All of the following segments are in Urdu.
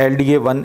LDA 1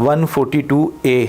142A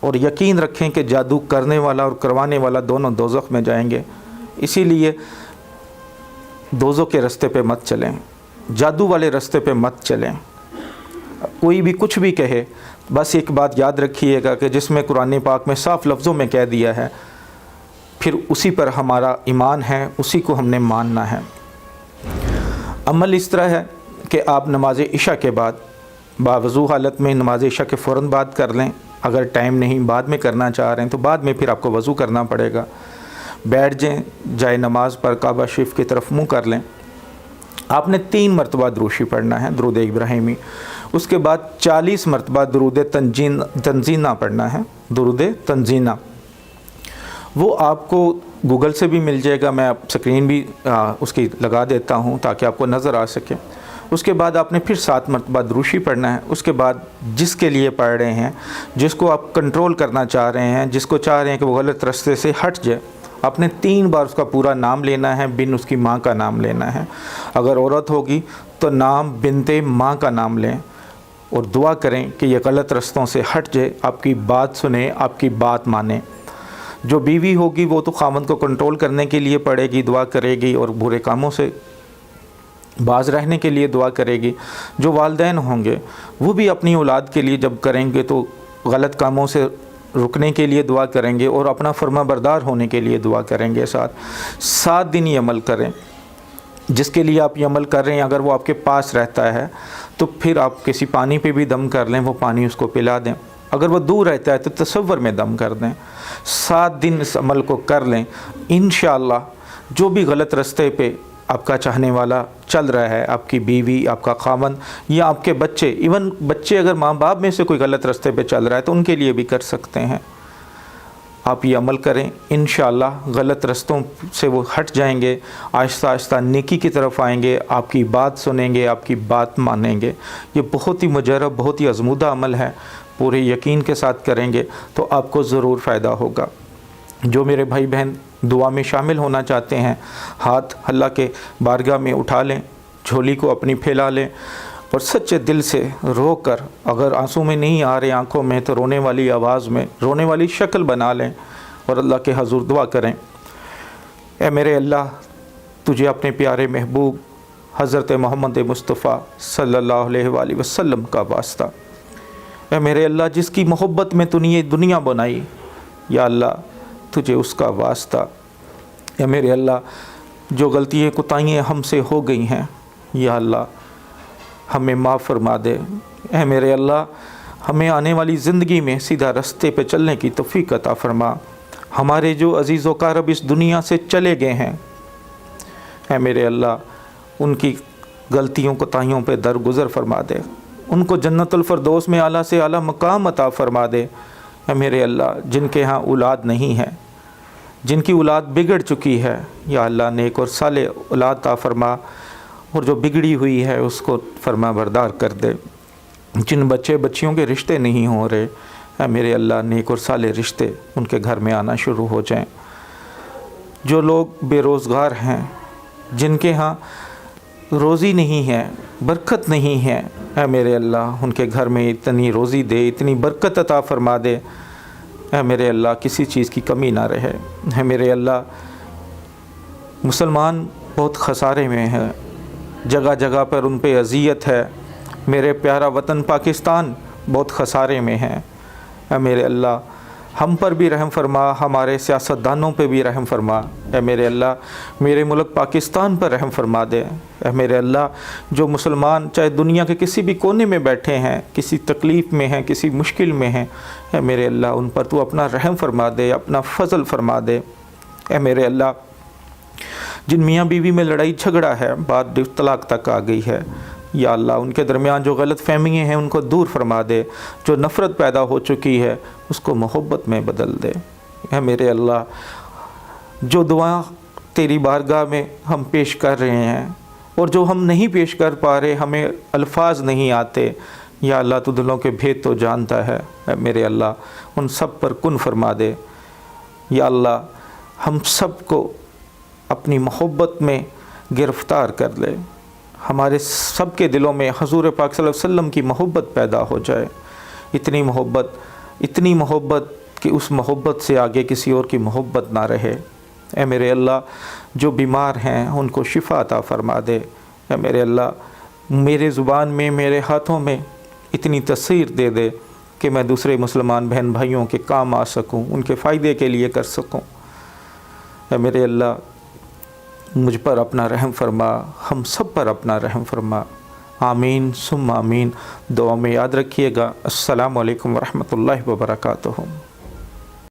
اور یقین رکھیں کہ جادو کرنے والا اور کروانے والا دونوں دوزخ میں جائیں گے۔ اسی لیے دوزخ کے راستے پہ مت چلیں، جادو والے راستے پہ مت چلیں۔ کوئی بھی کچھ بھی کہے، بس ایک بات یاد رکھیے گا کہ جس میں قرآن پاک میں صاف لفظوں میں کہہ دیا ہے، پھر اسی پر ہمارا ایمان ہے، اسی کو ہم نے ماننا ہے۔ عمل اس طرح ہے کہ آپ نماز عشاء کے بعد باوضو حالت میں نماز عشاء کے فوراً بعد کر لیں۔ اگر ٹائم نہیں بعد میں کرنا چاہ رہے ہیں تو بعد میں پھر آپ کو وضو کرنا پڑے گا۔ بیٹھ جائیں، جائے نماز پر کعبہ شریف کی طرف منہ کر لیں۔ آپ نے 3 مرتبہ دروشی پڑھنا ہے، درود ابراہیمی۔ اس کے بعد 40 مرتبہ درود تنزینہ پڑھنا ہے، درود تنزینہ۔ وہ آپ کو گوگل سے بھی مل جائے گا، میں سکرین بھی اس کی لگا دیتا ہوں تاکہ آپ کو نظر آ سکے۔ اس کے بعد آپ نے پھر 7 مرتبہ دروشی پڑھنا ہے۔ اس کے بعد جس کے لیے پڑھ رہے ہیں، جس کو آپ کنٹرول کرنا چاہ رہے ہیں، جس کو چاہ رہے ہیں کہ وہ غلط راستے سے ہٹ جائے، آپ نے 3 بار اس کا پورا نام لینا ہے، بن اس کی ماں کا نام لینا ہے۔ اگر عورت ہوگی تو نام بنت ماں کا نام لیں اور دعا کریں کہ یہ غلط رستوں سے ہٹ جائے، آپ کی بات سنے، آپ کی بات مانے۔ جو بیوی ہوگی وہ تو خاوند کو کنٹرول کرنے کے لیے پڑھے گی، دعا کرے گی اور برے کاموں سے باز رہنے کے لیے دعا کرے گی۔ جو والدین ہوں گے وہ بھی اپنی اولاد کے لیے جب کریں گے تو غلط کاموں سے رکنے کے لیے دعا کریں گے اور اپنا فرما بردار ہونے کے لیے دعا کریں گے۔ 7 دن یہ عمل کریں۔ جس کے لیے آپ یہ عمل کر رہے ہیں اگر وہ آپ کے پاس رہتا ہے تو پھر آپ کسی پانی پہ بھی دم کر لیں، وہ پانی اس کو پلا دیں۔ اگر وہ دور رہتا ہے تو تصور میں دم کر دیں۔ 7 دن اس عمل کو کر لیں، انشاءاللہ جو بھی غلط راستے پہ آپ کا چاہنے والا چل رہا ہے، آپ کی بیوی، آپ کا خاوند یا آپ کے بچے، ایون بچے اگر ماں باپ میں سے کوئی غلط راستے پہ چل رہا ہے تو ان کے لیے بھی کر سکتے ہیں۔ آپ یہ عمل کریں، انشاءاللہ غلط رستوں سے وہ ہٹ جائیں گے، آہستہ آہستہ نیکی کی طرف آئیں گے، آپ کی بات سنیں گے، آپ کی بات مانیں گے۔ یہ بہت ہی مجرب، بہت ہی آزمودہ عمل ہے، پورے یقین کے ساتھ کریں گے تو آپ کو ضرور فائدہ ہوگا۔ جو میرے بھائی بہن دعا میں شامل ہونا چاہتے ہیں، ہاتھ اللہ کے بارگاہ میں اٹھا لیں، جھولی کو اپنی پھیلا لیں اور سچے دل سے رو کر، اگر آنسو میں نہیں آ رہے آنکھوں میں تو رونے والی آواز میں رونے والی شکل بنا لیں اور اللہ کے حضور دعا کریں۔ اے میرے اللہ، تجھے اپنے پیارے محبوب حضرت محمد مصطفیٰ صلی اللہ علیہ وآلہ وسلم کا واسطہ، اے میرے اللہ جس کی محبت میں تو نے یہ دنیا بنائی، یا اللہ تجھے اس کا واسطہ۔ اے میرے اللہ جو غلطیاں کوتاہیاں ہم سے ہو گئی ہیں، یا اللہ ہمیں معاف فرما دے۔ اے میرے اللہ ہمیں آنے والی زندگی میں سیدھا رستے پہ چلنے کی توفیق عطا فرما۔ ہمارے جو عزیز و اقارب اس دنیا سے چلے گئے ہیں، اے میرے اللہ ان کی غلطیوں کوتاہیوں پہ درگزر فرما دے، ان کو جنت الفردوس میں اعلیٰ سے اعلیٰ مقام عطا فرما دے۔ اے میرے اللہ جن کے ہاں اولاد نہیں ہے، جن کی اولاد بگڑ چکی ہے، یا اللہ نیک اور صالح اولاد عطا فرما، اور جو بگڑی ہوئی ہے اس کو فرما بردار کر دے۔ جن بچے بچیوں کے رشتے نہیں ہو رہے، اے میرے اللہ نیک اور صالح رشتے ان کے گھر میں آنا شروع ہو جائیں۔ جو لوگ بے روزگار ہیں، جن کے ہاں روزی نہیں ہے، برکت نہیں ہے، اے میرے اللہ ان کے گھر میں اتنی روزی دے، اتنی برکت عطا فرما دے، اے میرے اللہ کسی چیز کی کمی نہ رہے۔ اے میرے اللہ مسلمان بہت خسارے میں ہیں، جگہ جگہ پر ان پہ اذیت ہے۔ میرے پیارا وطن پاکستان بہت خسارے میں ہے۔ اے میرے اللہ ہم پر بھی رحم فرما، ہمارے سیاستدانوں پہ بھی رحم فرما۔ اے میرے اللہ میرے ملک پاکستان پر رحم فرما دے۔ اے میرے اللہ جو مسلمان چاہے دنیا کے کسی بھی کونے میں بیٹھے ہیں، کسی تکلیف میں ہیں، کسی مشکل میں ہیں، اے میرے اللہ ان پر تو اپنا رحم فرما دے، اپنا فضل فرما دے۔ اے میرے اللہ جن میاں بیوی میں لڑائی جھگڑا ہے، بات طلاق تک آ گئی ہے، یا اللہ ان کے درمیان جو غلط فہمیاں ہیں ان کو دور فرما دے، جو نفرت پیدا ہو چکی ہے اس کو محبت میں بدل دے۔ اے میرے اللہ جو دعا تیری بارگاہ میں ہم پیش کر رہے ہیں اور جو ہم نہیں پیش کر پا رہے، ہمیں الفاظ نہیں آتے، یا اللہ تو دلوں کے بھید تو جانتا ہے، اے میرے اللہ ان سب پر کن فرما دے۔ یا اللہ ہم سب کو اپنی محبت میں گرفتار کر لے، ہمارے سب کے دلوں میں حضور پاک صلی اللہ علیہ وسلم کی محبت پیدا ہو جائے، اتنی محبت اتنی محبت کہ اس محبت سے آگے کسی اور کی محبت نہ رہے۔ اے میرے اللہ جو بیمار ہیں ان کو شفا عطا فرما دے۔ اے میرے اللہ میرے زبان میں، میرے ہاتھوں میں اتنی تاثیر دے دے کہ میں دوسرے مسلمان بہن بھائیوں کے کام آ سکوں، ان کے فائدے کے لیے کر سکوں۔ اے میرے اللہ مجھ پر اپنا رحم فرما، ہم سب پر اپنا رحم فرما۔ آمین ثم آمین۔ دعا میں یاد رکھیے گا۔ السلام علیکم ورحمۃ اللہ وبرکاتہ۔